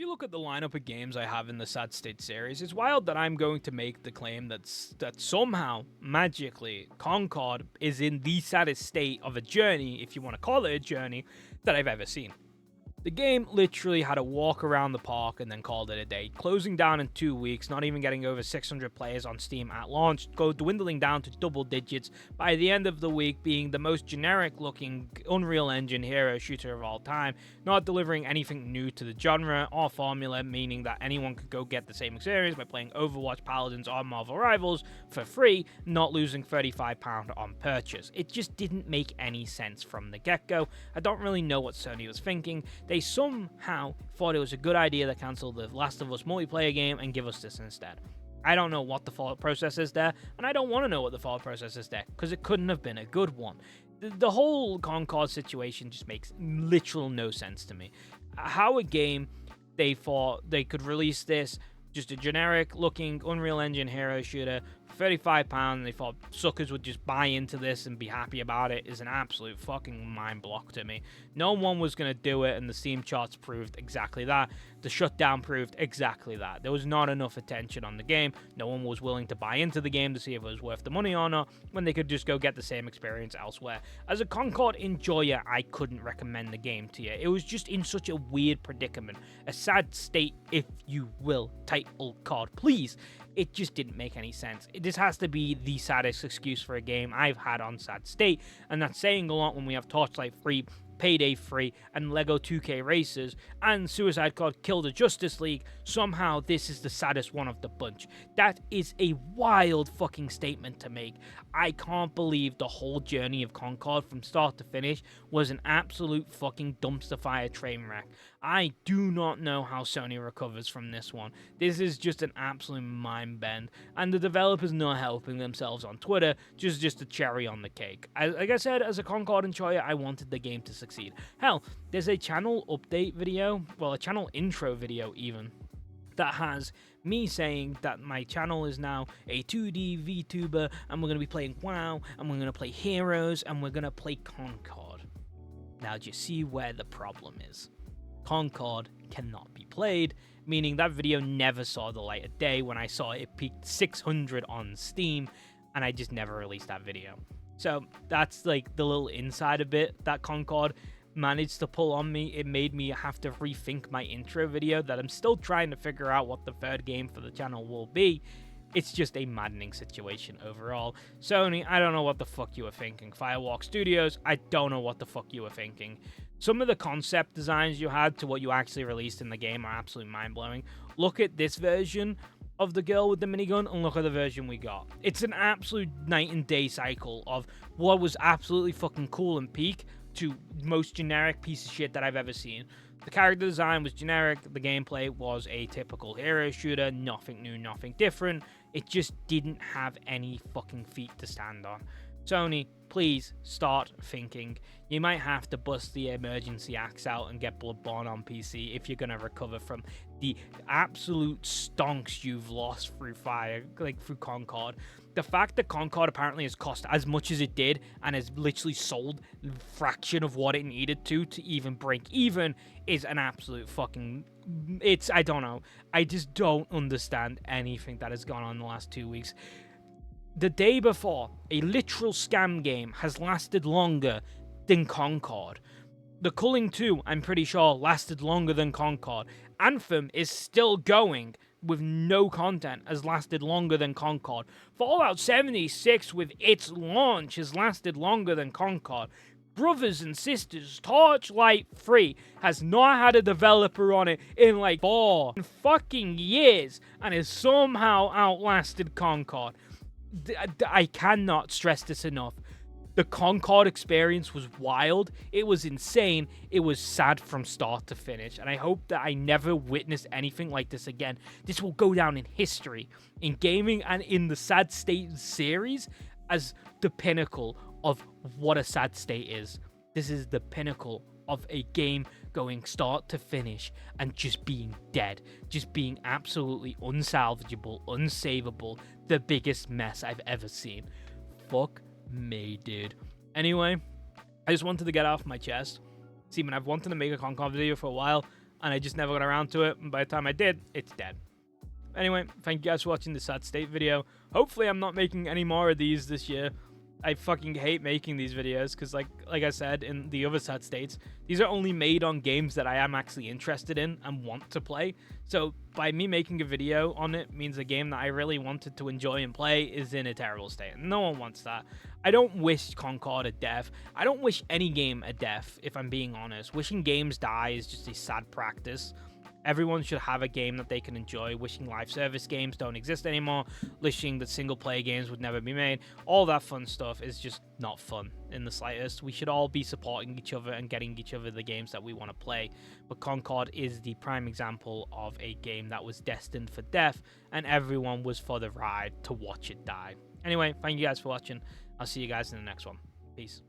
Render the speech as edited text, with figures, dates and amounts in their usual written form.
you look at the lineup of games I have in the Sad State series, it's wild that I'm going to make the claim that somehow, magically, Concord is in the saddest state of a journey, if you want to call it a journey, that I've ever seen. The game literally had a walk around the park and then called it a day, closing down in 2 weeks, not even getting over 600 players on Steam at launch, dwindling down to double digits by the end of the week, being the most generic looking Unreal Engine hero shooter of all time, not delivering anything new to the genre or formula, meaning that anyone could go get the same experience by playing Overwatch, Paladins, or Marvel Rivals for free, not losing £35 on purchase. It just didn't make any sense from the get-go. I don't really know what Sony was thinking. They somehow thought it was a good idea to cancel the Last of Us multiplayer game and give us this instead. I don't know what the thought process is there, and I don't want to know what the thought process is there, because it couldn't have been a good one. The whole Concord situation just makes literal no sense to me. How a game, they thought they could release this, just a generic looking Unreal Engine hero shooter, £35, and they thought suckers would just buy into this and be happy about it, is an absolute fucking mind block to me. No one was going to do it, and the Steam charts proved exactly that. The shutdown proved exactly that. There was not enough attention on the game. No one was willing to buy into the game to see if it was worth the money or not, when they could just go get the same experience elsewhere. As a Concord enjoyer, I couldn't recommend the game to you. It was just in such a weird predicament. A sad state, if you will. Title card, please. It just didn't make any sense. This has to be the saddest excuse for a game I've had on Sad State, and that's saying a lot when we have Torchlight free, Payday free, and Lego 2K Racers, and Suicide Squad Kill the Justice League. Somehow this is the saddest one of the bunch. That is a wild fucking statement to make. I can't believe the whole journey of Concord from start to finish was an absolute fucking dumpster fire train wreck. I do not know how Sony recovers from this one. This is just an absolute mind bend, and the developers not helping themselves on Twitter, just a cherry on the cake. Like I said, as a Concord enjoyer, I wanted the game to succeed. Hell, there's a channel update video, well, a channel intro video even, that has me saying that my channel is now a 2D VTuber, and we're going to be playing WoW, and we're going to play Heroes, and we're going to play Concord. Now, do you see where the problem is? Concord cannot be played, meaning that video never saw the light of day. When I saw it, it peaked 600 on Steam, and I just never released that video. So that's like the little insider bit that Concord managed to pull on me. It made me have to rethink my intro video that I'm still trying to figure out what the third game for the channel will be. It's just a maddening situation overall. Sony, I don't know what the fuck you were thinking. Firewalk Studios, I don't know what the fuck you were thinking. Some of the concept designs you had to what you actually released in the game are absolutely mind-blowing. Look at this version of the girl with the minigun and look at the version we got. It's an absolute night and day cycle of what was absolutely fucking cool and peak to most generic piece of shit that I've ever seen. The character design was generic, the gameplay was a typical hero shooter, nothing new, nothing different. It just didn't have any fucking feet to stand on. Sony, please start thinking. You might have to bust the emergency axe out and get Bloodborne on PC if you're going to recover from the absolute stonks you've lost through through Concord. The fact that Concord apparently has cost as much as it did and has literally sold a fraction of what it needed to even break even is an absolute fucking... I don't know. I just don't understand anything that has gone on in the last 2 weeks. The day before, a literal scam game has lasted longer than Concord. The Culling 2, I'm pretty sure, lasted longer than Concord. Anthem is still going with no content, has lasted longer than Concord. Fallout 76 with its launch has lasted longer than Concord. Brothers and Sisters Torchlight 3 has not had a developer on it in like 4 fucking years and has somehow outlasted Concord. I cannot stress this enough. The Concord experience was wild. It was insane. It was sad from start to finish. And I hope that I never witness anything like this again. This will go down in history, in gaming and in the Sad State series, as the pinnacle of what a sad state is. This is the pinnacle of a game going start to finish and just being dead. Just being absolutely unsalvageable, unsavable. The biggest mess I've ever seen. Fuck me, dude. Anyway, I just wanted to get off my chest. See, man, I've wanted to make a Concord video for a while. and I just never got around to it. And by the time I did, it's dead. Anyway, thank you guys for watching the Sad State video. Hopefully I'm not making any more of these this year. I fucking hate making these videos because like I said in the other Sad States, these are only made on games that I am actually interested in and want to play. So by me making a video on it means a game that I really wanted to enjoy and play is in a terrible state. No one wants that. I don't wish Concord a death. I don't wish any game a death, if I'm being honest. Wishing games die is just a sad practice. Everyone should have a game that they can enjoy. Wishing live service games don't exist anymore. Wishing that single player games would never be made. All that fun stuff is just not fun in the slightest. We should all be supporting each other and getting each other the games that we want to play. But Concord is the prime example of a game that was destined for death, and everyone was for the ride to watch it die. Anyway, thank you guys for watching. I'll see you guys in the next one. Peace.